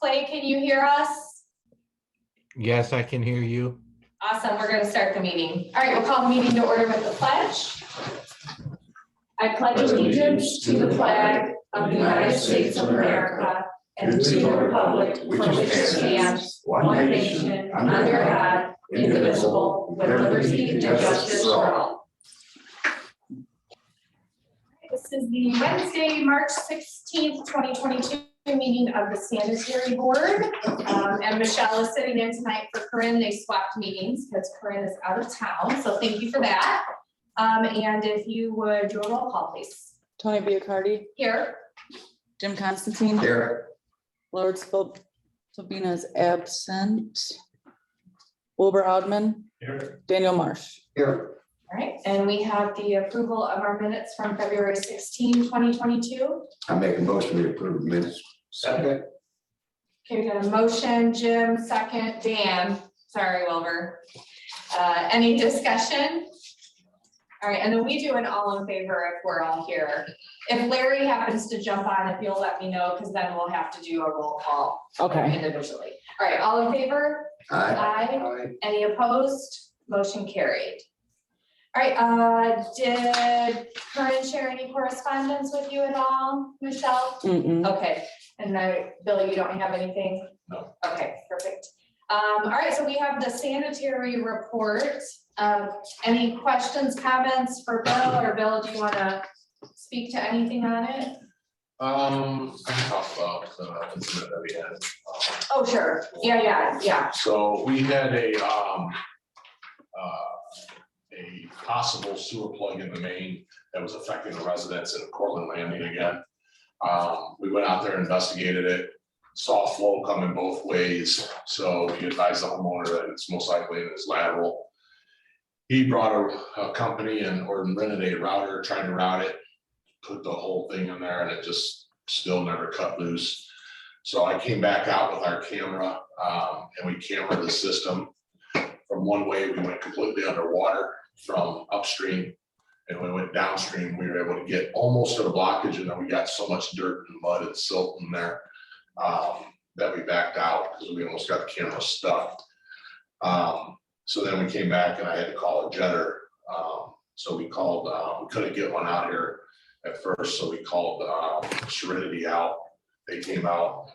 Clay, can you hear us? Yes, I can hear you. Awesome, we're gonna start the meeting. All right, we'll call the meeting to order with the pledge. I pledge allegiance to the flag of the United States of America and to the republic for which it stands, one nation, under God, indivisible, with liberty and justice for all. This is the Wednesday, March 16th, 2022 meeting of the Sanitary Board. And Michelle is sitting in tonight for Corinne. They swapped meetings because Corinne is out of town. So thank you for that. And if you would do a roll call, please. Tony Biacardi, Here. Jim Constantine. Here. Lord Sabina is absent. Wilbur Hodman. Here. Daniel Marsh. Here. All right, and we have the approval of our minutes from February 16, 2022. I make a motion to approve minutes. Second. Okay, we got a motion, Jim, second, Dan. Sorry, Wilbur. Any discussion? All right, and then we do an all in favor if we're all here. If Larry happens to jump on, if you'll let me know, because then we'll have to do a roll call Okay. individually. All right, all in favor? Aye. Aye. Any opposed? Motion carried. All right, did Corinne share any correspondence with you at all, Michelle? Mm-mm. Okay, and Bill, you don't have anything? No. Okay, perfect. All right, so we have the sanitary report. Any questions, comments for Bill, or Bill, do you want to speak to anything on it? I can talk about the incident that we had. Oh, sure. Yeah. So we had a possible sewer plug in the main that was affecting the residents in Cortland Landing again. We went out there, investigated it, saw flow coming both ways. So we advised the homeowner that it's most likely in his lateral. He brought a company or rented a router, tried to route it, put the whole thing in there, and it just still never cut loose. So I came back out with our camera and we cameraed the system. From one way, we went completely underwater from upstream, and when we went downstream, we were able to get almost to the blockage, and then we got so much dirt and mud and silt in there that we backed out because we almost got the camera stuck. So then we came back and I had to call a jetter. So we called, we couldn't get one out here at first, so we called Serenity out. They came out,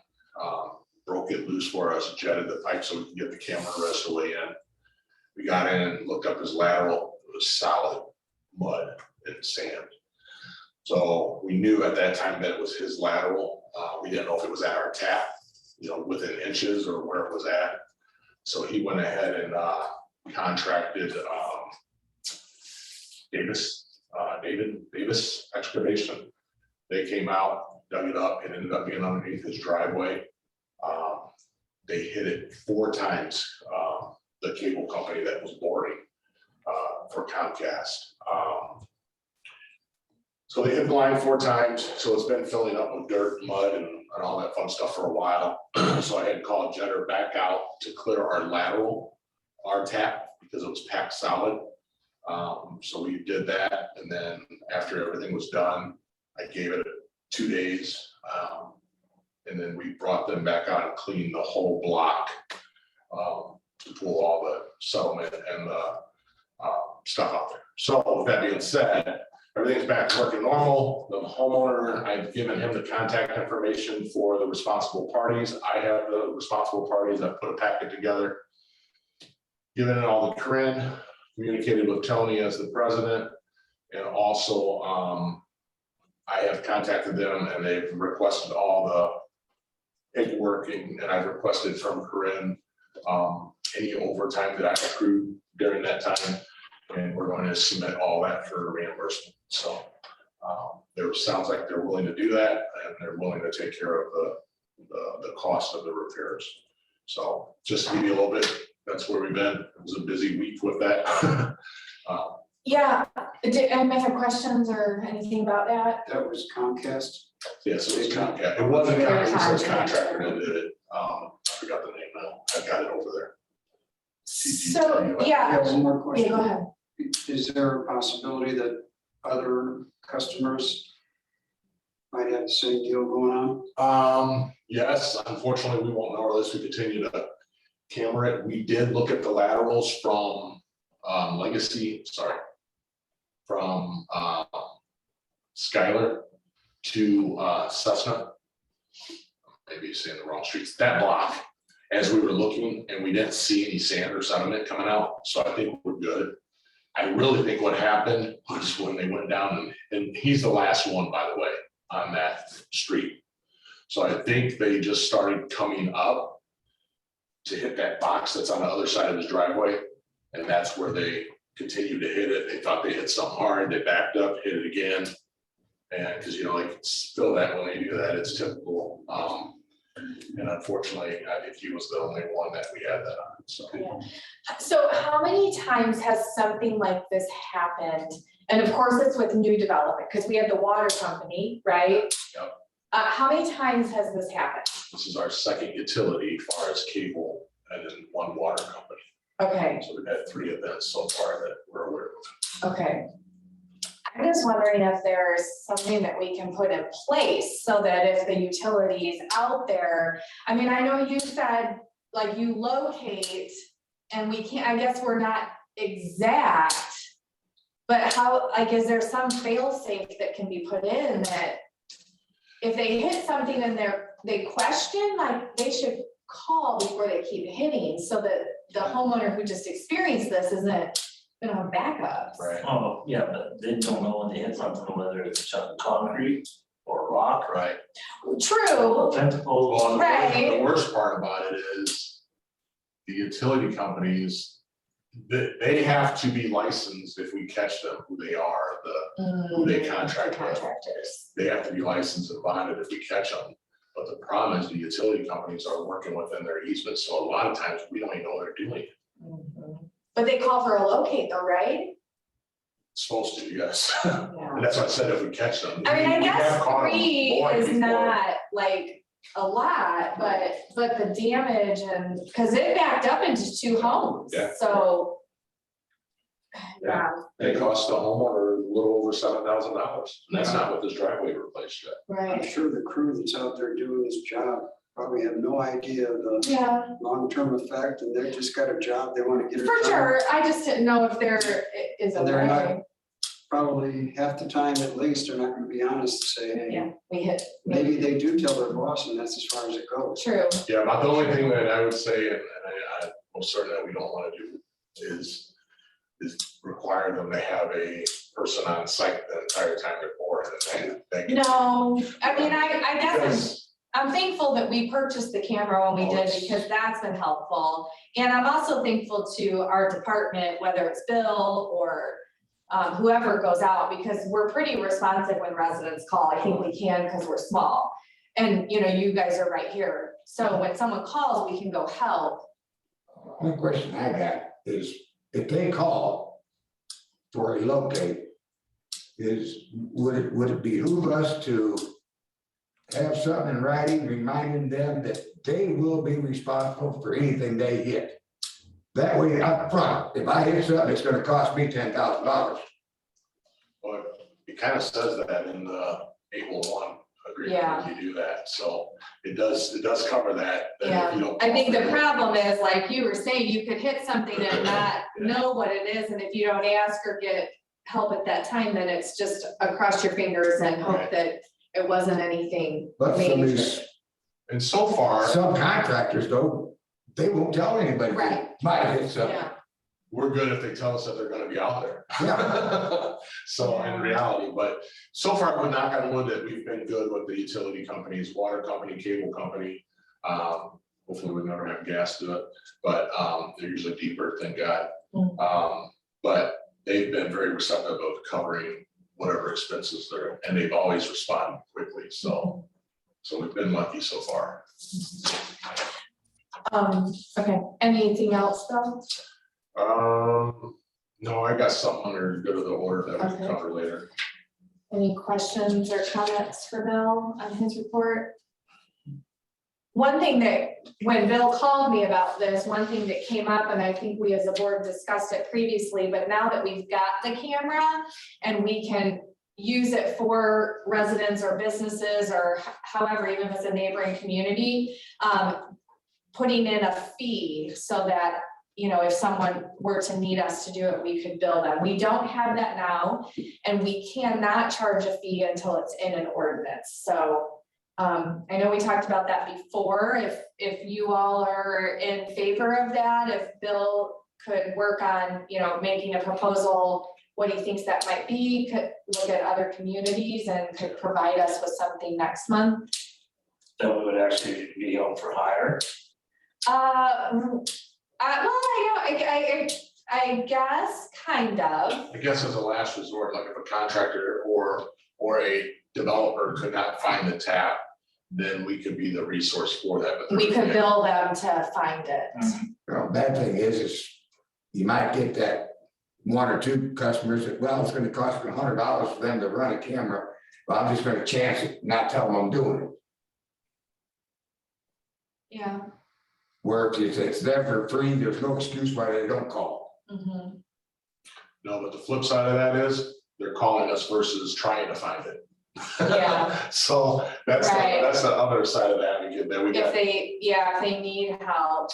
broke it loose for us, jetted the pipe so we could get the camera the rest of the way in. We got in and looked up his lateral. It was solid mud and sand. So we knew at that time that it was his lateral. We didn't know if it was at our tap, within inches or where it was at. So he went ahead and contracted Davis Excavation. They came out, dug it up, and ended up being underneath his driveway. They hit it 4 times, the cable company that was boring for Comcast. So they hit the line 4 times, so it's been filling up with dirt, mud, and all that fun stuff for a while. So I had called Jetter back out to clear our lateral, our tap, because it was packed solid. So we did that, and then after everything was done, I gave it 2 days. And then we brought them back out and cleaned the whole block to pull all the settlement and the stuff out there. So with that being said, everything's back to working normal. The homeowner, I've given him the contact information for the responsible parties. I have the responsible parties. I put a packet together, given it all to Corinne, communicated with Tony as the president, and also I have contacted them and they've requested all the paperwork, and I've requested from Corinne any overtime that I accrued during that time, and we're going to submit all that for reimbursement. So there sounds like they're willing to do that, and they're willing to take care of the cost of the repairs. So just to give you a little bit, that's where we've been. It was a busy week with that. Yeah, did anybody have questions or anything about that? That was Comcast. Yes, it was Comcast. It wasn't Comcast, it was contractor that did it. I forgot the name now. I've got it over there. So, I yeah. have one more question. Yeah, go ahead. Is there a possibility that other customers might have the same deal going on? Yes, unfortunately, we won't know unless we continue to camera it. We did look at the laterals from, from, Skylar to, Cessna. Maybe saying the wrong streets, that block, as we were looking, and we didn't see any sand or sediment coming out, so I think we're good. I really think what happened was when they went down, and he's the last one, by the way, on that street. So I think they just started coming up to hit that box that's on the other side of his driveway, and that's where they continued to hit it. They thought they hit something hard, they backed up, hit it again. And because, you know, like, feel that when they do that, it's typical. And unfortunately, I think he was the only one that we had that on, so. Yeah. So how many times has something like this happened? And of course, it's with new development, because we have the water company, right? Yep. How many times has this happened? This is our second utility as far as cable and then one water company. Okay, So we've had 3 events so far that we're aware of. okay. I'm just wondering if there's something that we can put in place so that if the utility is out there, I mean, I know you said, like, you locate and we can't, I guess we're not exact. But how, like, is there some fail safe that can be put in that if they hit something and they question, like, they should call before they keep hitting so that the homeowner who just experienced this isn't gonna have backups. Right. Oh, yeah, but they don't know when they hit something, whether it's concrete or rock. Right. True, Tentacles. Well, Right. the worst part about it is the utility companies, they have to be licensed if we catch them, who they are, who they contract with. contractors. They have to be licensed and bonded if we catch them. But the problem is the utility companies are working within their easements, so a lot of times we don't even know they're doing it. But they call for a locate though, right? Supposed to, yes. Yeah. And that's what I said, if we catch them. I mean, I We have guess caught 'em 3 more is before. not like a lot, but the damage and, cause it backed up into 2 homes, Yeah. so. Yeah, They cost the homeowner a little over $7,000, and that's not with this driveway replaced yet. I'm right, sure the crew that's out there doing this job probably have no idea of the yeah, long-term effect, and they've just got a job, they want to get it for done. sure, I just didn't know if there is a And they're not- way. Probably half the time at least, they're not gonna be honest to say, hey, Yeah, we hit, maybe they do tell their boss, and that's as far as it goes. true, Yeah, about the only thing that I would say, and I'm most certain that we don't want to do is require them to have a person on site the entire time they're bored. no, I mean, I guess Because I'm thankful that we purchased the camera when we did, because that's been helpful. And I'm also thankful to our department, whether it's Bill or whoever goes out, because we're pretty responsive when residents call. I think we can because we're small. And, you know, you guys are right here. So when someone calls, we can go help. One question I got is, if they call for a locate, would it behoove us to have something in writing reminding them that they will be responsible for anything they hit? That way up front, if I hit something, it's gonna cost me $10,000. But it kind of says that in the 811 agreement, Yeah. when you do that, so it does cover that. That if Yeah, you don't I think the call for it- problem is, like you were saying, you could hit something and not know what it is, and if you don't ask or get help at that time, then it's just across your fingers and hope Right. that it wasn't anything But some of major. these, And so far, some contractors though, they won't tell anybody they Right. might have hit something. Yeah, we're good if they tell us that they're gonna be out there. Yeah. So Yeah. in reality, but so far, we knock on wood that we've been good with the utility companies, water company, cable company. Hopefully we never have gas to it, but they're usually deeper, thank God. But they've been very receptive of covering whatever expenses there, and they've always responded quickly, so we've been lucky so far. okay, anything else though? No, I got something under good of the order that we Okay. can cover later. Any questions or comments for Bill on his report? One thing that, when Bill called me about this, one thing that came up, and I think we as a board discussed it previously, but now that we've got the camera and we can use it for residents or businesses or however, even if it's a neighboring community, putting in a fee so that, you know, if someone were to need us to do it, we could bill them. We don't have that now, and we cannot charge a fee until it's in an ordinance. So I know we talked about that before. If you all are in favor of that, if Bill could work on, you know, making a proposal, what he thinks that might be, could look at other communities and could provide us with something next month. Then we would actually be held for hire. Well, I guess, kind of. I guess as a last resort, like if a contractor or a developer could not find the tap, then we could be the resource for that. But We could bill them to find it. Well, bad thing is you might get that one or two customers that, well, it's gonna cost me $100 for them to run a camera. Well, I'm just gonna chance it, not tell them I'm doing it. Yeah. Where if it's there for free, there's no excuse why they don't call. Mhm. No, but the flip side of that is they're calling us versus trying to find it. Yeah. So that's, Right. that's the other side of that. We If they need help.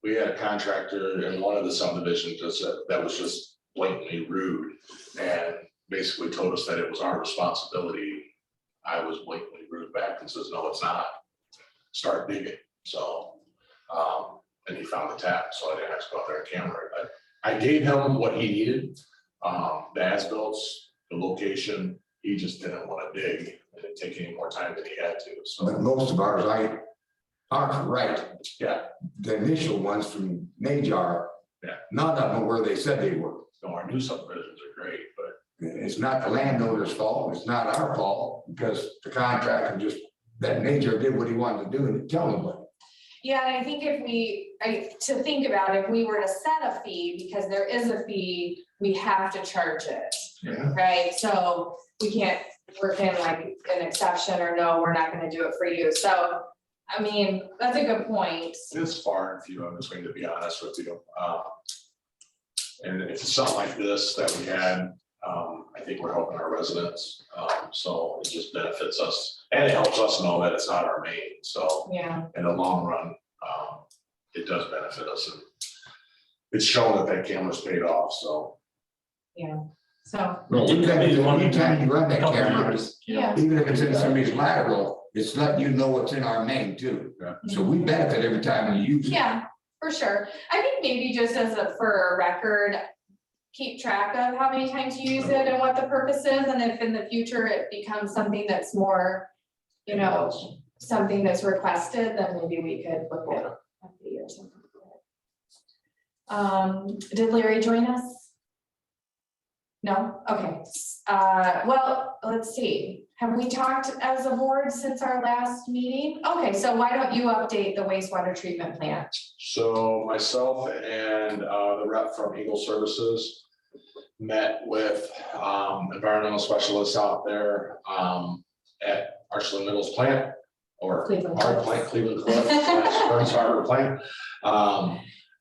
we had a contractor in one of the subdivisions that was just blatantly rude and basically told us that it was our responsibility. I was blatantly rude back and says, no, it's not. Start digging. So, and he found the tap, so I didn't have to go out there and camera it. But I gave him what he needed, the as-bills, the location. He just didn't want to dig and it'd take any more time than he had to. So, But most of ours, aren't right. yeah, The initial ones from Najar. Yeah. None of them were they said they were. no, our new subdivisions are great, but It's not the landowner's fault, it's not our fault, because the contractor just, that Najar did what he wanted to do and didn't tell nobody. Yeah, and I think to think about it, if we were to set a fee, because there is a fee, we have to charge it, Yeah. right? So we can't work in like an exception or no, we're not gonna do it for you. So, I mean, that's a good point. it's far and few in between, to be honest with you. And if it's something like this that we had, I think we're helping our residents. So it just benefits us and it helps us know that it's not our main. So Yeah, in the long run, it does benefit us. And it's shown that camera's paid off, so. so, No, anytime you run that camera, yeah, even if it's in somebody's lateral, it's letting you know what's in our main too. Yeah. So we benefit every time we use it. yeah, for sure. I think maybe just for a record, keep track of how many times you use it and what the purpose is, and if in the future it becomes something that's more, you know, something that's requested, then maybe we could look at a fee or something. Did Larry join us? No, okay, well, let's see, have we talked as a board since our last meeting? Okay, so why don't you update the wastewater treatment plant? So myself and the rep from Eagle Services met with environmental specialists out there at Archland Middle's plant, or Cleveland our Cliffs. plant, Cleveland Cliffs, Burns Harbor plant.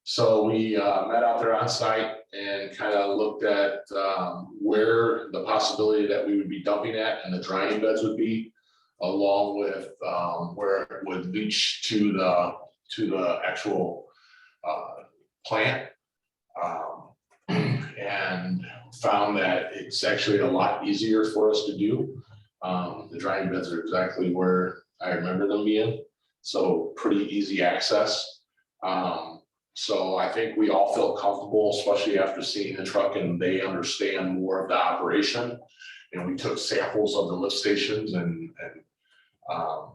So we met out there on site and kind of looked at where the possibility that we would be dumping at and the drying beds would be, along with where it would leach to the actual plant. And found that it's actually a lot easier for us to do. The drying beds are exactly where I remember them being, so pretty easy access. So I think we all feel comfortable, especially after seeing the truck and they understand more of the operation. And we took samples of the lift stations and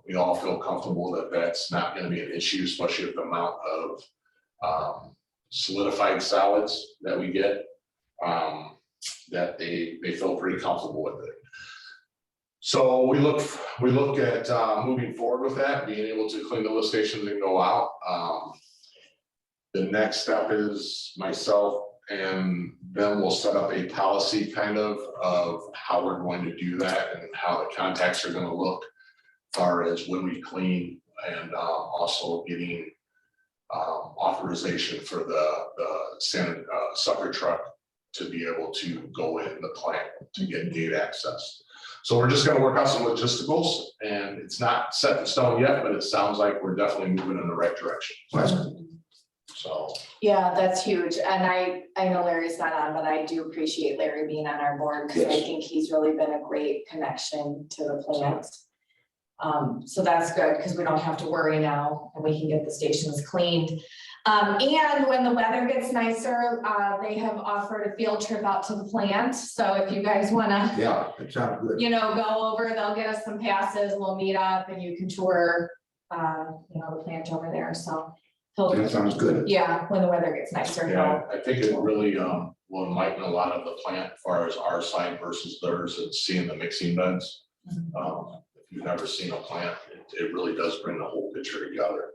we all feel comfortable that that's not gonna be an issue, especially with the amount of solidified solids that we get, that they feel pretty comfortable with it. So we looked at moving forward with that, being able to clean the lift stations and go out. The next step is myself and then we'll set up a policy kind of how we're going to do that and how the contacts are gonna look as far as when we clean, and also getting authorization for the sucker truck to be able to go in the plant to get gate access. So we're just gonna work out some logisticals, and it's not set in stone yet, but it sounds like we're definitely moving in the right direction. So, Yeah, that's huge. And I know Larry's not on, but I do appreciate Larry being on our board because I Yes. think he's really been a great connection to the plant. So that's good because we don't have to worry now and we can get the stations cleaned. And when the weather gets nicer, they have offered a field trip out to the plant. So if you guys wanna, Yeah, that sounds good. go over, they'll get us some passes, we'll meet up and you can tour, the plant over there. So That sounds good. yeah, when the weather gets nicer, yeah, I think it really, will enlighten a lot of the plant as far as our side versus theirs and seeing the mixing beds. If you've never seen a plant, it really does bring the whole picture together.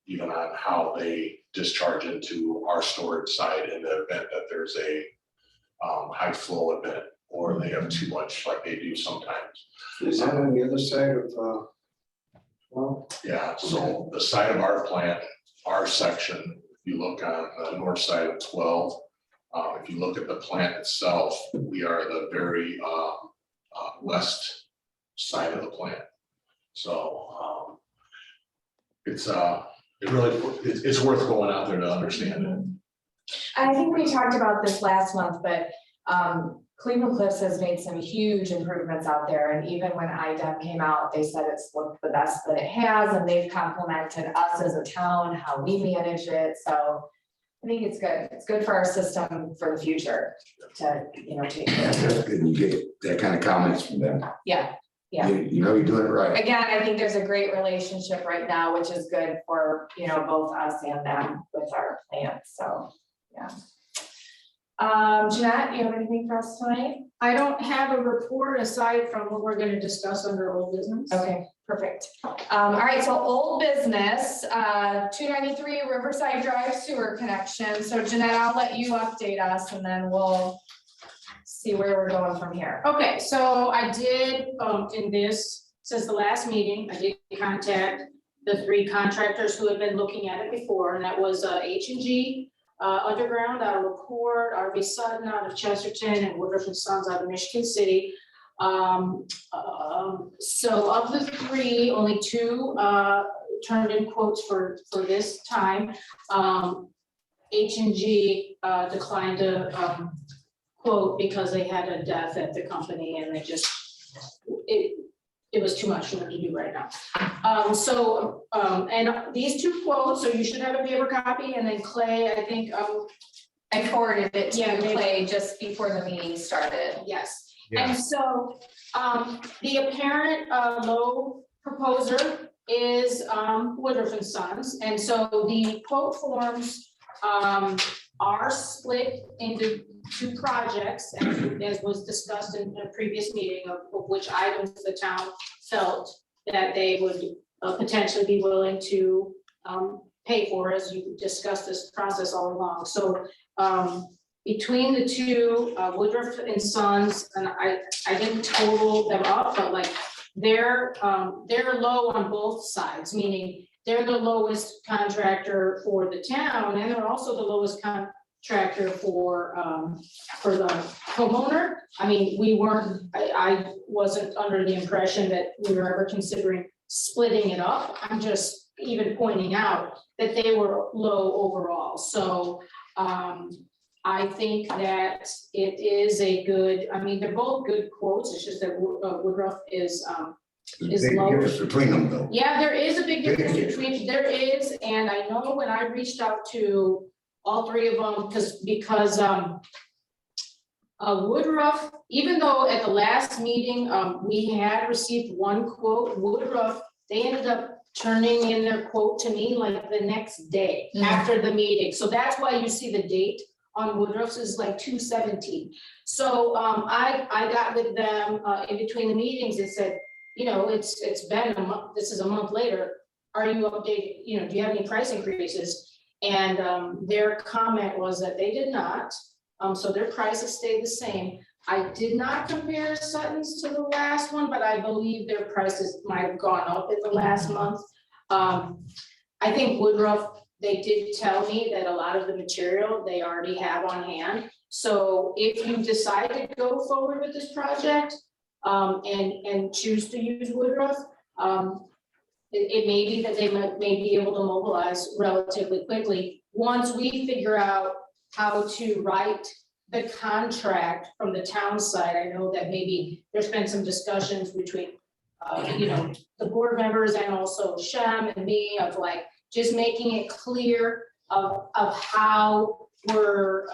Even on how they discharge into our storage side in the event that there's a high flow event or they have too much like they do sometimes. Is that on the other side of, well, Yeah, so the side of our plant, our section, if you look on the north side of 12, if you look at the plant itself, we are the very west side of the plant. So it's worth going out there to understand it. I think we talked about this last month, but Cleveland Cliffs has made some huge improvements out there. And even when IDEM came out, they said it's looked the best that it has, and they've complimented us as a town, how we manage it. So I think it's good. It's good for our system for the future to, take care of it. That's good. You get that kind of comments from them. Yeah, yeah. You know you're doing it right. Again, I think there's a great relationship right now, which is good for, both us and them with our plants. So, yeah. Jeanette, you have anything for us tonight? I don't have a report aside from what we're gonna discuss under old business. Okay, perfect. All right, so old business, 293 Riverside Drive sewer connection. So Jeanette, I'll let you update us and then we'll see where we're going from here. Okay, so I did, since the last meeting, I did contact the 3 contractors who had been looking at it before, and that was H&G Underground out of LaPorte, RV Sutton out of Chesterton, and Woodruff and Sons out of Michigan City. So of the 3, only 2 turned in quotes for this time. H&G declined to quote because they had a death at the company and it was too much for them to do right now. And these 2 quotes, so you should have a paper copy, and then Clay, I think, I forwarded it to Yeah, maybe. Clay just before the meeting started. yes. Yeah. And so, the apparent low proposer is Woodruff and Sons, and so the quote forms are split into 2 projects, as was discussed in a previous meeting of which items the town felt that they would potentially be willing to pay for, as you discussed this process all along. So between the 2, Woodruff and Sons, and I didn't total them up, but like they're low on both sides, meaning they're the lowest contractor for the town, and they're also the lowest contractor for the homeowner. I mean, I wasn't under the impression that we were ever considering splitting it up. I'm just even pointing out that they were low overall. So I think that it is they're both good quotes. It's just that Woodruff is There's a big low. difference between them though. Yeah, there is a big difference Big between, there is, and I know when I reached out to all 3 of them, because Woodruff, even though at the last meeting, we had received 1 quote, Woodruff, they ended up turning in their quote to me like the next day after the meeting. So that's why you see the date on Woodruff's is like 2/17. So I got with them in between the meetings and said, it's been a month, this is a month later. Are you updated? Do you have any price increases? And their comment was that they did not. So their prices stayed the same. I did not compare Sutton's to the last one, but I believe their prices might have gone up in the last month. I think Woodruff, they did tell me that a lot of the material they already have on hand. So if you decide to go forward with this project, and choose to use Woodruff, it may be that they may be able to mobilize relatively quickly, once we figure out how to write the contract from the town side. I know that maybe there's been some discussions between, the board members and also Shem and me of like, just making it clear of how we're,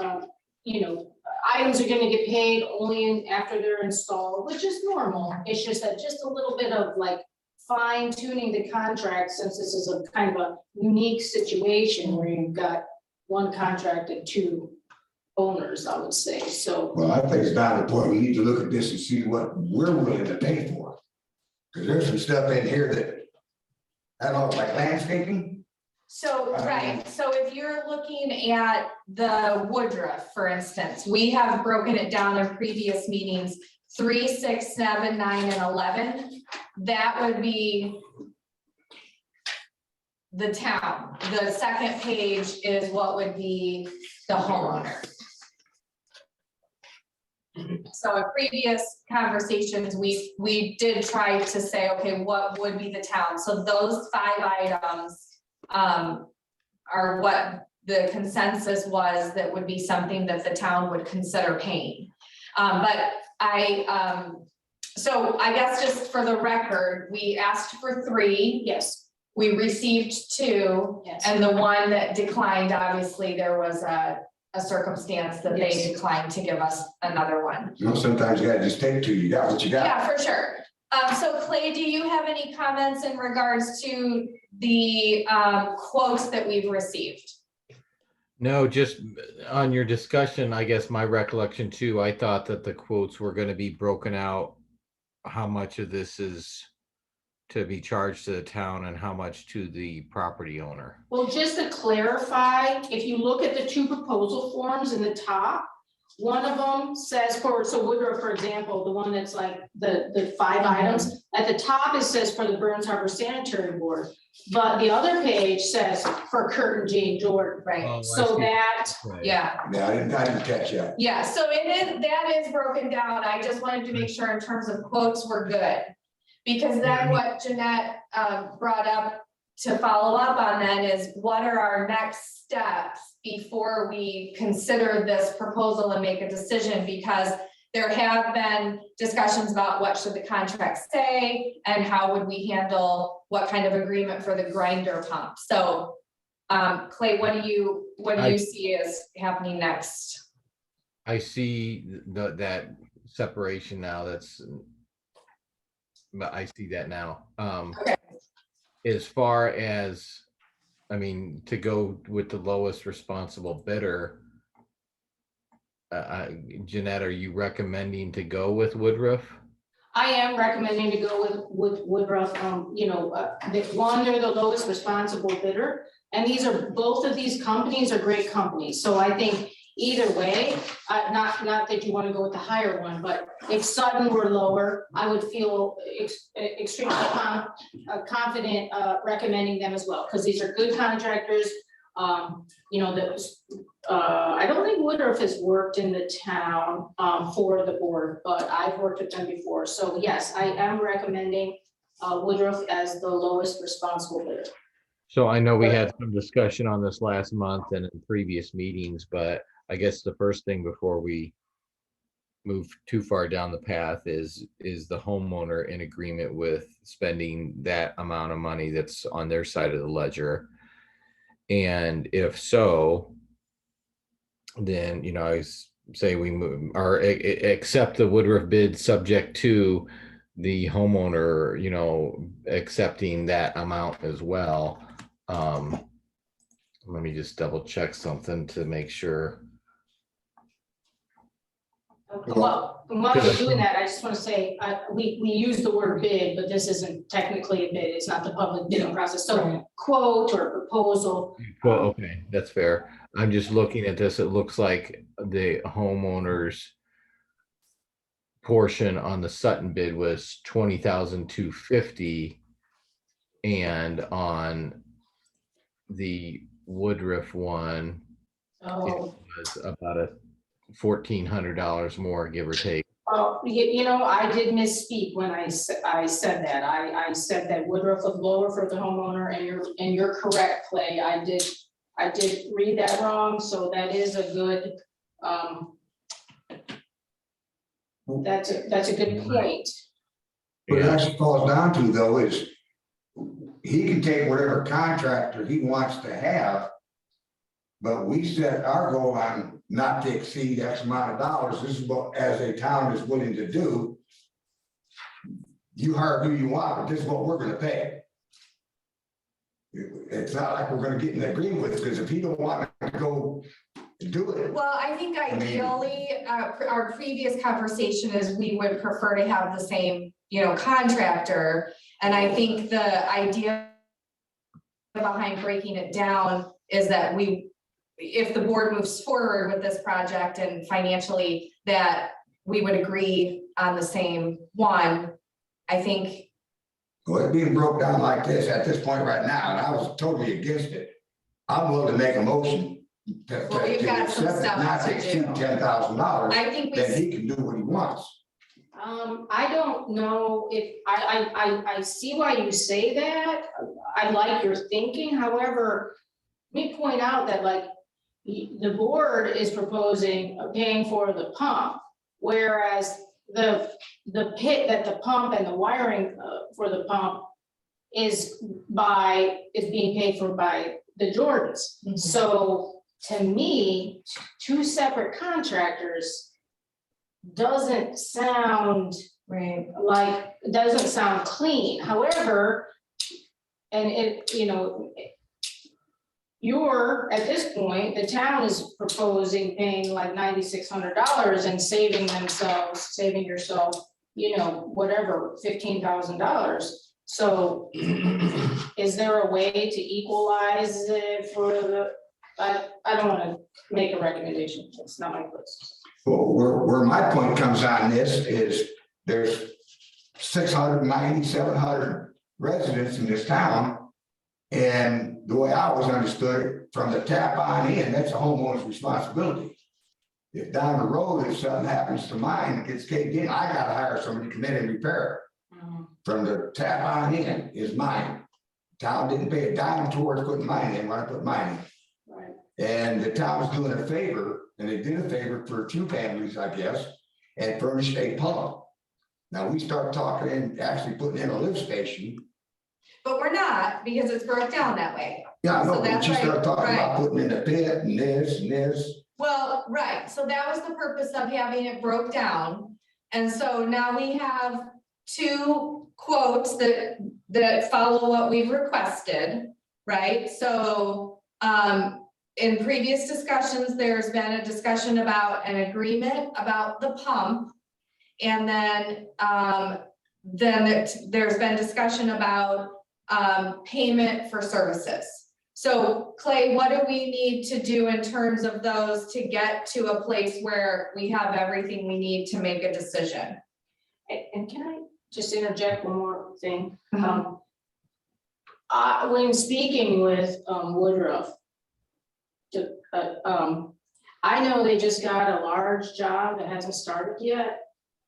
items are gonna get paid only after they're installed, which is normal. It's just that just a little bit of like fine tuning the contract, since this is a kind of a unique situation where you've got one contract and two owners, I would say, so. Well, I think it's down to the point we need to look at this and see what we're willing to pay for. Cause there's some stuff in here that, I don't know, like landscaping. So, right, so if you're looking at the Woodruff, for instance, we have broken it down in previous meetings, 3, 6, 7, 9, and 11. That would be the town. The second page is what would be the homeowner. So in previous conversations, we did try to say, okay, what would be the town? So those 5 items are what the consensus was that would be something that the town would consider paying. So I guess just for the record, we asked for 3. Yes. We received 2, Yes. and the one that declined, obviously, there was a circumstance that they Yes. declined to give us another one. You know, sometimes you gotta just take 2, you got what you got. Yeah, for sure. So Clay, do you have any comments in regards to the quotes that we've received? No, just on your discussion, I guess my recollection too, I thought that the quotes were gonna be broken out. How much of this is to be charged to the town and how much to the property owner? Well, just to clarify, if you look at the 2 proposal forms in the top, one of them says so Woodruff, for example, the one that's like the 5 items, at the top it says for the Burns Harbor Sanitary Board. But the other page says for Kurt and Jane Jordan, Right, Oh, I so see. that, Right. yeah. Yeah, I didn't catch that. Yeah, so that is broken down. I just wanted to make sure in terms of quotes were good. Because then what Jeanette brought up to follow up on that is what are our next steps before we consider this proposal and make a decision? Because there have been discussions about what should the contract say and how would we handle what kind of agreement for the grinder pump. So Clay, what do you see as happening next? I see that separation now, but I see that now. Okay. As far as, I mean, to go with the lowest responsible bidder, Jeanette, are you recommending to go with Woodruff? I am recommending to go with Woodruff. They're the lowest responsible bidder. And both of these companies are great companies. So I think either way, not that you want to go with the higher one, but if Sutton were lower, I would feel extremely confident recommending them as well, because these are good contractors. I don't think Woodruff has worked in the town for the board, but I've worked with them before. So yes, I am recommending Woodruff as the lowest responsible bidder. So I know we had some discussion on this last month and in previous meetings, but I guess the first thing before we move too far down the path is the homeowner in agreement with spending that amount of money that's on their side of the ledger? And if so, then, I say we move or accept the Woodruff bid subject to the homeowner, accepting that amount as well. Let me just double check something to make sure. Well, while you're doing that, I just want to say, we use the word bid, but this isn't technically a bid. It's not the public bidding process. So quote or proposal. Well, okay, that's fair. I'm just looking at this. It looks like the homeowner's portion on the Sutton bid was $20,250, and on the Woodruff one, Oh, was about a $1,400 more, give or take. oh, you know, I did misspeak when I said that. I said that Woodruff was lower for the homeowner, and you're correct, Clay. I did read that wrong, so that is a good, that's a good point. What it Yeah, actually falls down to though is he can take whatever contractor he wants to have. But we set our goal on not to exceed X amount of dollars. This is what, as a town is willing to do. You hire who you want, but this is what we're gonna pay. It's not like we're gonna get in agreement with it, because if he don't want to go do it. Well, I think mean- ideally, our previous conversation is we would prefer to have the same, contractor. And I think the idea behind breaking it down is that if the board moves forward with this project and financially, that we would agree on the same one. I think, Well, it being broke down like this at this point right now, and I was totally against it. I'm willing to make a motion to Well, we've got some accept it, stuff not to to exceed do. $10,000, I think then he can do what he wants. I don't know if, I see why you say that. I like your thinking, however, let me point out that like, the board is proposing paying for the pump, whereas the pit that the pump and the wiring for the pump is being paid for by the Jordans. Mhm. So to me, two separate contractors doesn't sound right, doesn't sound clean, however, and you're, at this point, the town is proposing paying like $9,600 and saving yourself, whatever, $15,000. So is there a way to equalize it for I don't wanna make a recommendation, it's not my place. Well, where my point comes on this is there's 690, 700 residents in this town. And the way I always understood it, from the tap on in, that's a homeowner's responsibility. If down the road, if something happens to mine, it gets caved in, I gotta hire somebody to come in and repair it. From the tap on in is mine. Town didn't pay a dime towards putting mine in when I put mine in. Right. And the town was doing a favor, and they did a favor for two families, I guess, and furnished a pump. Now we start talking and actually putting in a lift station. but we're not, because it's broke down that way. Yeah, I know, So but that's you start right, talking about right. putting in a pit and this and this. Well, right, so that was the purpose of having it broke down. And so now we have two quotes that follow what we've requested, right? So, in previous discussions, there's been a discussion about an agreement about the pump. And then, there's been discussion about, payment for services. So Clay, what do we need to do in terms of those to get to a place where we have everything we need to make a decision? And can I just interject one more thing? Mhm. When speaking with Woodruff, I know they just got a large job that hasn't started yet.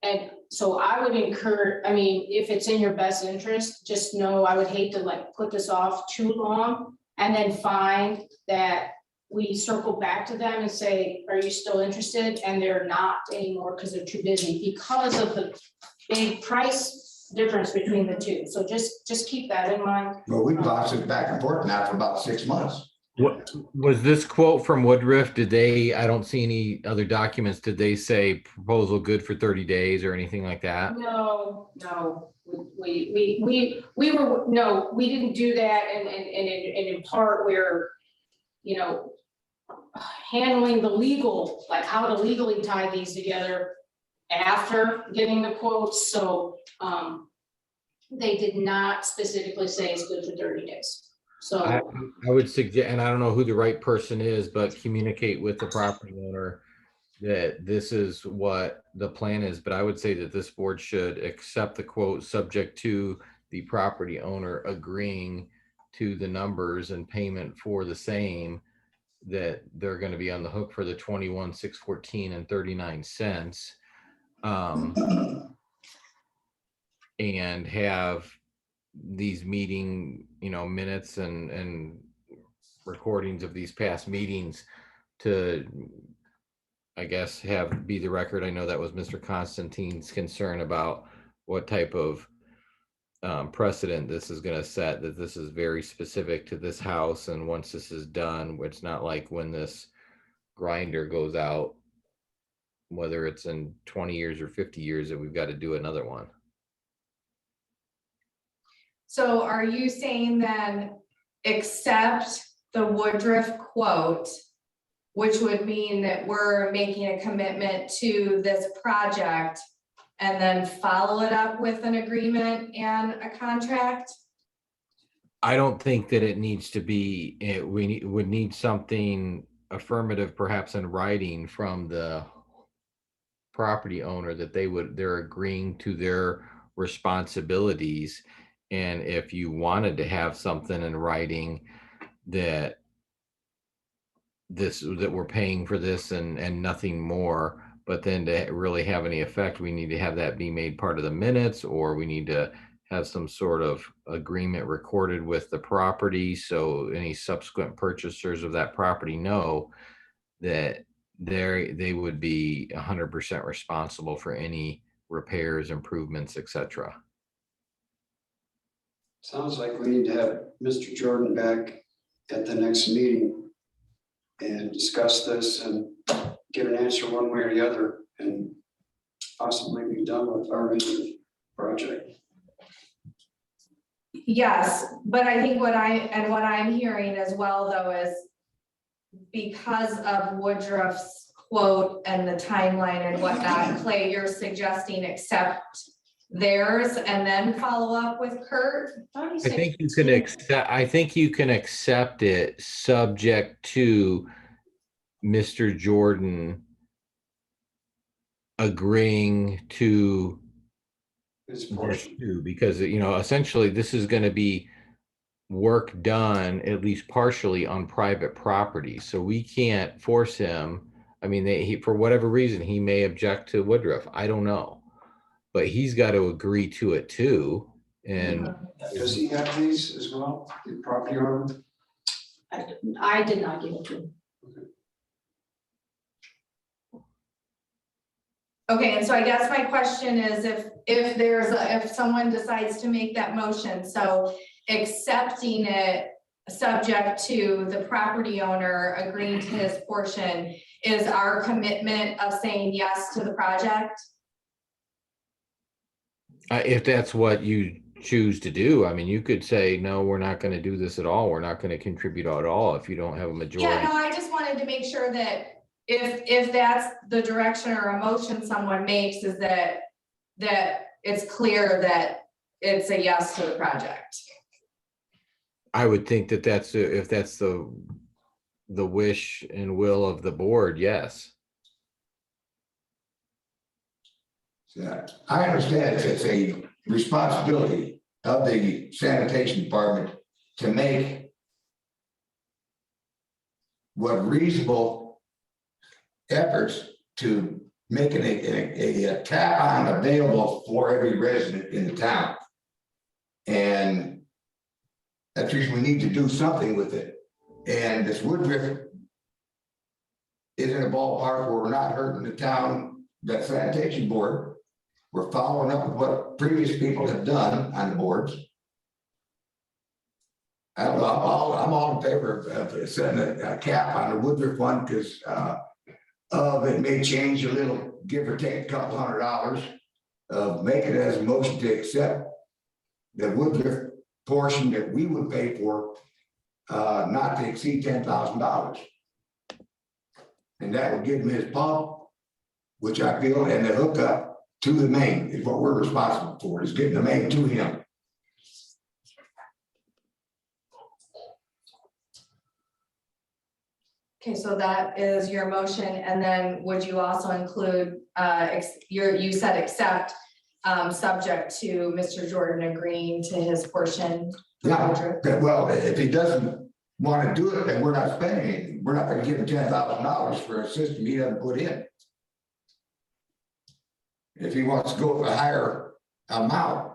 And so I would encourage, I mean, if it's in your best interest, just know I would hate to like put this off too long and then find that we circle back to them and say, are you still interested? And they're not anymore because they're too busy because of the big price difference between the two. So just keep that in mind. Well, we bounced it back and forth now for about 6 months. What was this quote from Woodruff? I don't see any other documents. Did they say proposal good for 30 days or anything like that? No, we didn't do that, and in part we're, handling the legal, like how to legally tie these together after getting the quotes, so, they did not specifically say it's good for 30 days, so. I would suggest, and I don't know who the right person is, but communicate with the property owner that this is what the plan is, but I would say that this board should accept the quote subject to the property owner agreeing to the numbers and payment for the same, that they're gonna be on the hook for the 21,614 and 39 cents. And have these meeting, minutes and recordings of these past meetings to, I guess, be the record. I know that was Mr. Constantine's concern about what type of precedent this is going to set, that this is very specific to this house. And once this is done, it's not like when this grinder goes out, whether it's in 20 years or 50 years, that we've got to do another one. So are you saying then accept the Woodruff quote, which would mean that we're making a commitment to this project and then follow it up with an agreement and a contract? I don't think that it needs to be, would need something affirmative, perhaps in writing from the property owner, that they're agreeing to their responsibilities. And if you wanted to have something in writing that we're paying for this and nothing more, but then to really have any effect, we need to have that be made part of the minutes, or we need to have some sort of agreement recorded with the property, so any subsequent purchasers of that property know that they would be 100% responsible for any repairs, improvements, etc. Sounds like we need to have Mr. Jordan back at the next meeting and discuss this and get an answer one way or the other, and possibly be done with our end of the project. Yes, but I think what I'm hearing as well, though, is because of Woodruff's quote and the timeline and whatnot, Clay, you're suggesting accept theirs and then follow up with Kurt? I think you can accept it subject to Mr. Jordan agreeing to It's this portion. too, because essentially this is going to be work done at least partially on private property, so we can't force him. I mean, he, for whatever reason, he may object to Woodruff, I don't know, but he's got to agree to it too. And Does he have these as well, the property owner? I did not give it to him. Okay, and so I guess my question is, if someone decides to make that motion, so accepting it subject to the property owner agreeing to his portion is our commitment of saying yes to the project? if that's what you choose to do, I mean, you could say, no, we're not going to do this at all, we're not going to contribute at all, if you don't have a majority. Yeah, no, I just wanted to make sure that if that's the direction or emotion someone makes, is that it's clear that it's a yes to the project. I would think that if that's the wish and will of the board, yes. Yeah, I understand it's a responsibility of the sanitation department to make what reasonable efforts to making a tap on available for every resident in the town. And that's the reason we need to do something with it. And this Woodruff is in a ballpark where we're not hurting the town, the sanitation board. We're following up with what previous people have done on the boards. I'm all in favor of setting a cap on the Woodruff one, because it may change a little, give or take a couple $100. Make it as a motion to accept the Woodruff portion that we would pay for, not to exceed $10,000. And that would give him his pump, which I feel, and the hookup to the main is what we're responsible for, is getting the main to him. Okay, so that is your motion, and then would you also include, you said accept subject to Mr. Jordan agreeing to his portion. Yeah, well, if he doesn't want to do it, then we're not spending anything. We're not gonna give him $10,000 for a system he doesn't put in. If he wants to go with a higher amount,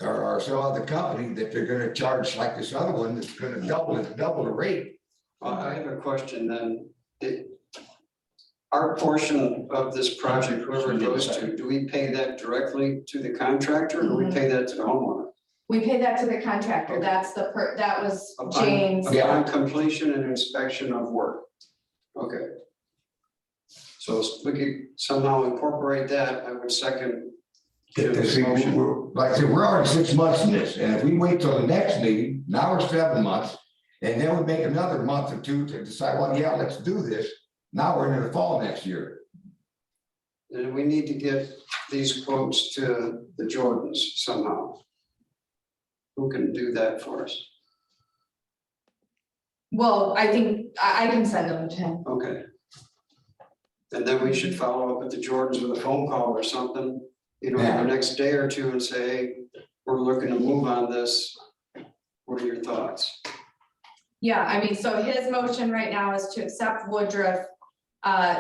or some other company that they're gonna charge like this other one, that's gonna double the rate. I have a question then. Our portion of this project, whoever it goes to, do we pay that directly to the contractor or do we pay that to the homeowner? We pay that to the contractor. That's that was Jane's. Upon completion and inspection of work. Okay. So if we could somehow incorporate that, I would second. Jim's motion. Like I said, we're already 6 months in this, and if we wait till the next meeting, now we're 7 months. And then we make another month or two to decide, well, yeah, let's do this. Now we're into the fall next year. And we need to get these quotes to the Jordans somehow. Who can do that for us? Well, I think I can send them to him. Okay. And then we should follow up with the Jordans with a phone call or something, you know, Yeah. the next day or two and say, hey, we're looking to move on this. What are your thoughts? Yeah, I mean, so his motion right now is to accept Woodruff,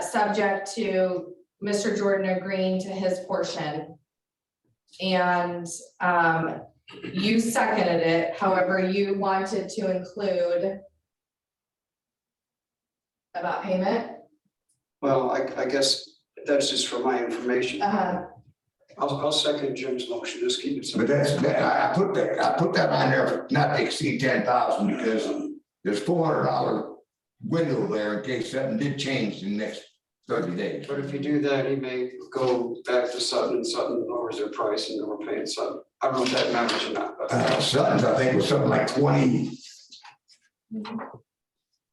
subject to Mr. Jordan agreeing to his portion. And, you seconded it, however, you wanted to include about payment. Well, I guess that's just for my information. Uh-huh. I'll second Jim's motion, just keep it But simple. I put that on there, not to exceed 10,000, because there's $400 window there in case something did change in the next 30 days. But if you do that, he may go back to Sutton and Sutton lowers their price and then we're paying Sutton. I don't know if that matters or not, but. Sutton's, I think, was something like 20.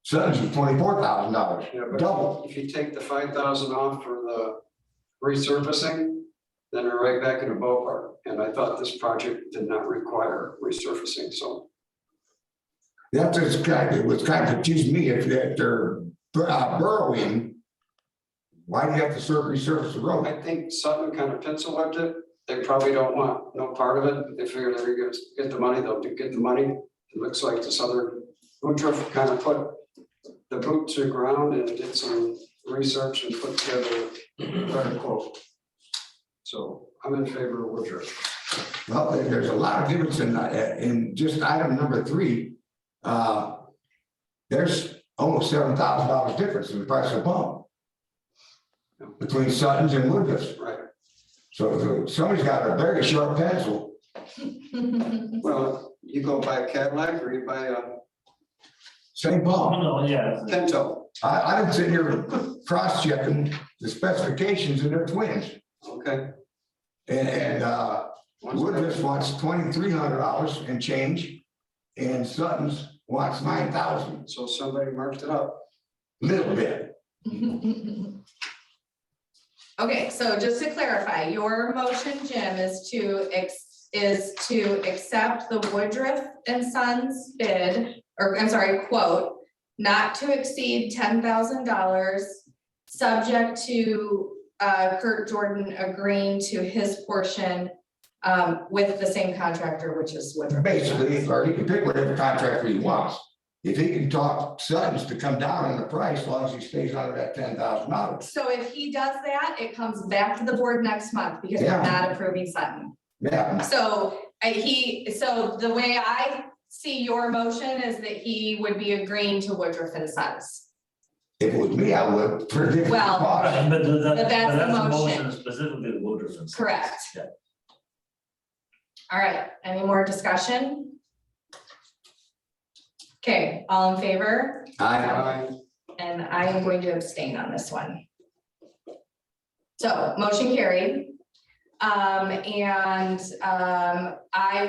Sutton's was $24,000, Yeah, but double. if you take the 5,000 off for the resurfacing, then we're right back in the ballpark. And I thought this project did not require resurfacing, so. That's just it was kind of confused me if they're burrowing. Why do you have to resurface the road? I think Sutton kind of pencil whipped it. They probably don't want no part of it. They figure they're gonna get the money, they'll get the money. It looks like this other Woodruff kind of put the boot to the ground and did some research and put together a better quote. So I'm in favor of Woodruff. Well, there's a lot of difference in just item number 3. There's almost $7,000 difference in the price of a pump between Sutton's and Woodruff's. Right. So if somebody's got a very sharp pencil. Well, you go buy a Cadillac or you buy a Same Oh, pump. no, yeah. Pinto. I've sitting here cross-checking the specifications and they're twins. Okay. And Woodruff's wants $2,300 and change, and Sutton's wants $9,000, So somebody marked it up. little bit. Okay, so just to clarify, your motion, Jim, is to accept the Woodruff and Sons bid, or I'm sorry, quote, not to exceed $10,000, subject to Kurt Jordan agreeing to his portion with the same contractor, which is Woodruff. Basically, or he can pick whatever contractor he wants. If he can talk Sutton's to come down on the price, as long as he stays under that $10,000. So if he does that, it comes back to the board next month because we're Yeah. not approving Sutton. Yeah, So so the way I see your motion is that he would be agreeing to Woodruff and Sons. if it was me, I would predict. the Well, cost. But that's the a motion. Specifically the Woodruff and Sons. Correct. Yeah. All right, any more discussion? Okay, all in favor? And I am going to abstain on this one. So motion carried. I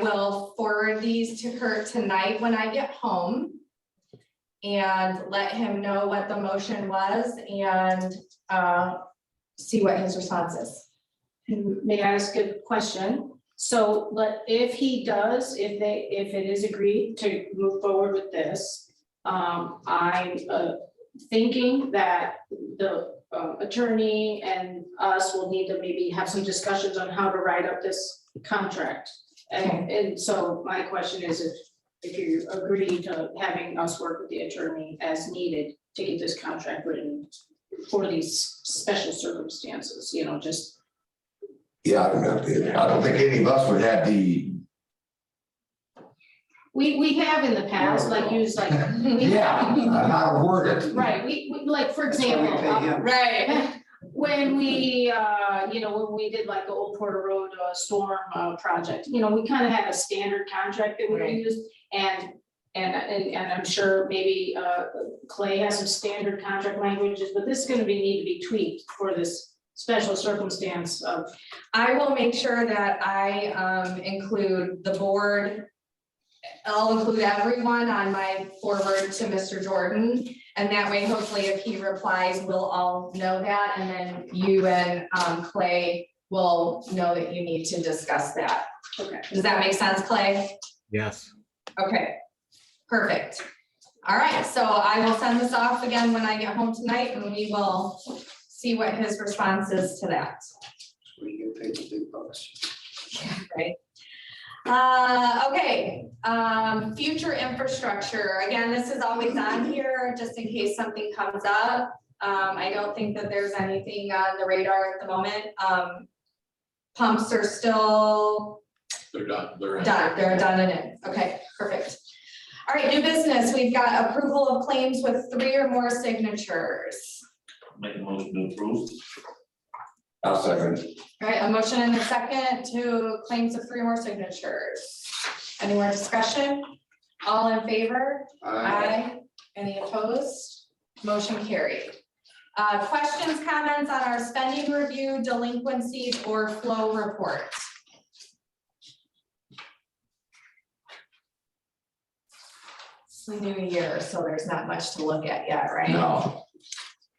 will forward these to Kurt tonight when I get home. And let him know what the motion was and see what his response is. And may I ask a question? So, if he does, if it is agreed to move forward with this, I'm thinking that the attorney and us will need to maybe have some discussions on how to write up this contract. And so my question is if you agree to having us work with the attorney as needed to get this contract written for these special circumstances, you know, just. Yeah, I don't think any of us would have the, We have in the past, like used like. we yeah, have- how to word it. Right, we like, for That's why we example, pay him. right, when we, when we did like the Old Porter Road storm project, you know, we kind of had a standard contract that we Right. used, and I'm sure maybe Clay has some standard contract languages, but this is gonna need to be tweaked for this special circumstance of. I will make sure that I include the board. I'll include everyone on my forward to Mr. Jordan. And that way, hopefully, if he replies, we'll all know that. And then you and Clay will know that you need to discuss that. Okay. Does that make sense, Clay? Yes. Okay, perfect. All right, so I will send this off again when I get home tonight and we will see what his response is to that. We get paid the big bucks. Right. Okay, future infrastructure. Again, this is always on here just in case something comes up. I don't think that there's anything on the radar at the moment. Pumps are still They're done, they're in. they're done and in. Okay, perfect. All right, new business. We've got approval of claims with 3 or more signatures. Make a motion to approve. I'll second. All right, a motion and a second to claims of 3 or more signatures. Any more discussion? All in favor? Aye. Any opposed? Motion carried. Questions, comments on our spending review, delinquencies, or flow reports? It's the new year, so there's not much to look at yet, right? No,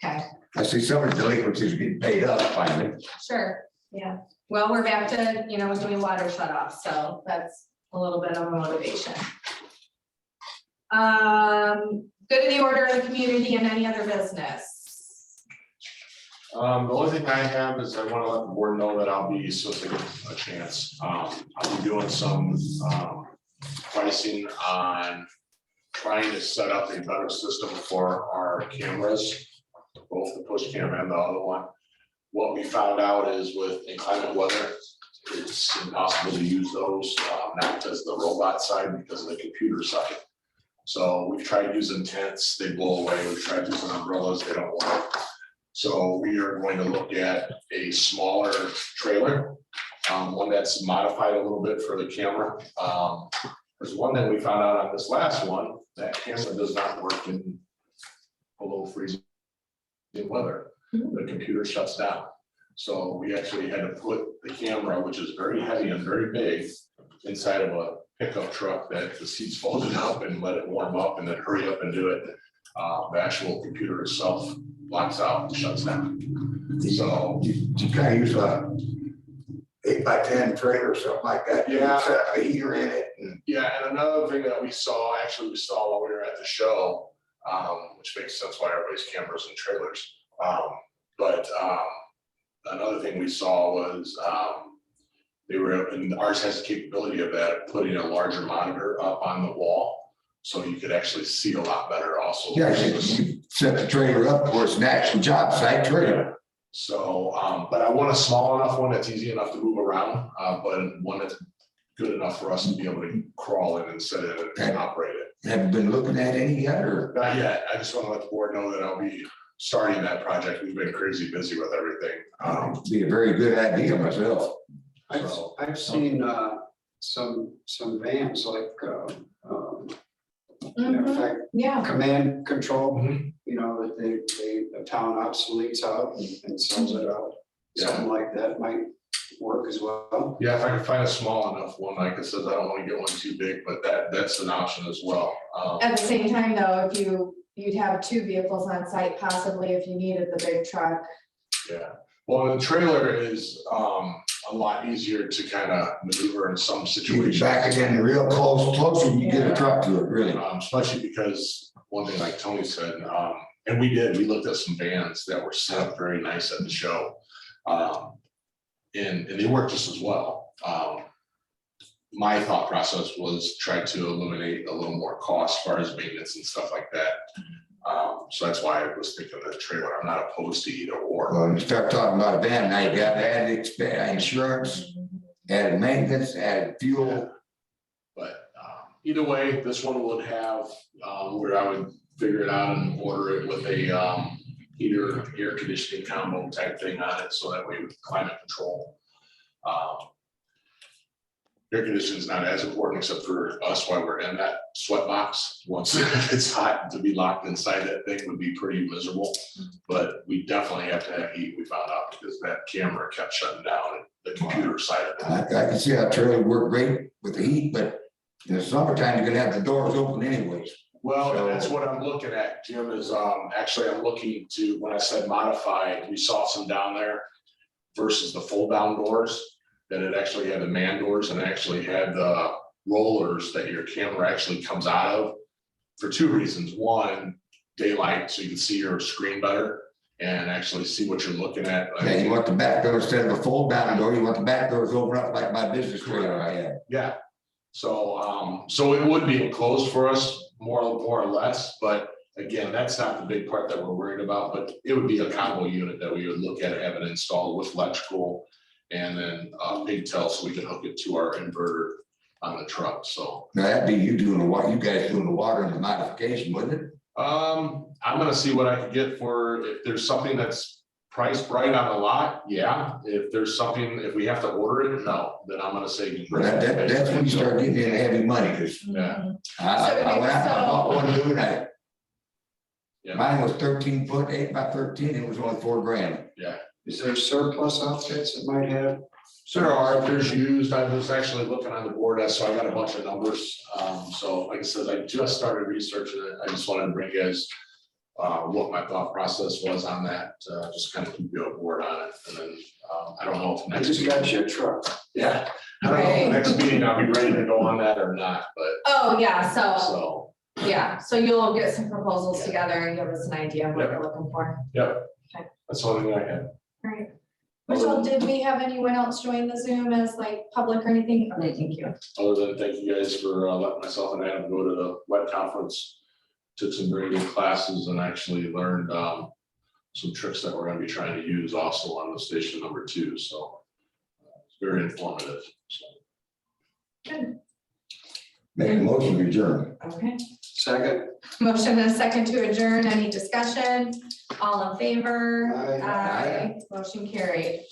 Okay, I see some of the delinquencies getting paid up finally. sure, yeah. Well, we're back to, doing water shut-offs, so that's a little bit of a motivation. Good of the order of the community and any other business. The only thing I have is I want to let the board know that I'll be soliciting a chance. I'll be doing some pricing on trying to set up a better system for our cameras, both the push camera and the other one. What we found out is with inclement weather, it's impossible to use those, not because the robot side, because of the computer side. So we've tried using tents, they blow away. We've tried using umbrellas, they don't work. So we are going to look at a smaller trailer, one that's modified a little bit for the camera. There's one that we found out on this last one, that camera does not work in below freezing weather. The computer shuts down. So we actually had to put the camera, which is very heavy and very big, inside of a pickup truck that the seats folded up and let it warm up and then hurry up and do it. The actual computer itself blocks out and shuts down. So You kind of use a 8x10 trailer or something like that. Yeah. Set a heater in it and. yeah, and another thing that we saw while we were at the show, which makes sense why everybody's cameras and trailers. But another thing we saw was and ours has the capability of that, putting a larger monitor up on the wall. So you could actually see a lot better also. Yeah, you set the trailer up where it's an actual job site trailer. So, but I want a small enough one that's easy enough to move around, but one that's good enough for us to be able to crawl in and set it and operate it. Have you been looking at any yet or? Not yet. I just want to let the board know that I'll be starting that project. We've been crazy busy with everything. Be a very good idea myself. I've seen some vans like in effect, Yeah, command control, that the town obsoletes out and sells it out. Something like that might work as well. Yeah, if I can find a small enough one, like I said, I don't want to get one too big, but that's an option as well. at the same time though, if you'd have 2 vehicles on site, possibly if you needed the big truck. Yeah, well, the trailer is a lot easier to kind of maneuver in some You situations. can back it in real closer than you get a truck to it, really. Especially because one thing like Tony said, And we did, we looked at some vans that were set up very nice at the show. And they work just as well. My thought process was try to eliminate a little more cost as far as maintenance and stuff like that. So that's why I was thinking of the trailer. I'm not opposed to either or. Well, you start talking about a van, now you got added insurance, added maintenance, added fuel. But either way, this one would have where I would figure it out and order it with a heater, air conditioning combo type thing on it, so that way with climate control. Air conditioning is not as important except for us while we're in that sweat box. Once it's hot, to be locked inside that thing would be pretty miserable. But we definitely have to have heat, we found out, because that camera kept shutting down and the computer side of it. I can see how trailer work great with the heat, but in the summertime, you're gonna have the doors open anyways. Well, and that's what I'm looking at, Jim, is actually I'm looking to, when I said modify, we saw some down there versus the fold down doors, that it actually had the man doors and actually had the rollers that your camera actually comes out of for two reasons. One, daylight, so you can see your screen better and actually see what you're looking at. Yeah, you want the back door instead of a fold down door, you want the back doors open up like my business trailer I had. Yeah, so, so it would be enclosed for us, more or less, but again, that's not the big part that we're worried about, but it would be a combo unit that we would look at having installed with electrical and then pigtail, so we can hook it to our inverter on the truck, so. Now that'd be you doing the water, you guys doing the water and the modification, wouldn't it? I'm gonna see what I can get for, if there's something that's priced right on the lot, yeah. If there's something, if we have to order it, no, then I'm gonna say. That's when you start getting into heavy money, because Yeah, I went out and I bought one the other night. Yeah. Mine was 13 foot, 8 by 13, it was only $4,000. Is there surplus outfits that might have? there are, if there's used, I was actually looking on the board, so I got a bunch of numbers. So like I said, I just started researching it. I just wanted to bring you guys what my thought process was on that, just kind of keep you aboard on it. And then I don't know if I next. just got meeting- you a truck. Yeah, I don't know if Right. next meeting I'll be ready to go on that or not, but Oh, yeah, so, so, so you'll get some proposals together and give us an idea of what you're looking for. yep. Okay. That's the only thing I had. Alright. Michelle, did we have anyone else join the Zoom as like public or anything? Okay, thank you. Other than thank you guys for letting myself and Adam go to the web conference. Took some very good classes and actually learned some tricks that we're gonna be trying to use also on the station number 2, so. It's very informative, so. Good, Make a motion to adjourn. okay. Second, Motion and a second to adjourn, any discussion? All in favor? Aye. Motion carried.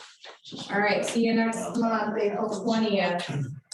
All right, see you next month, April 20th.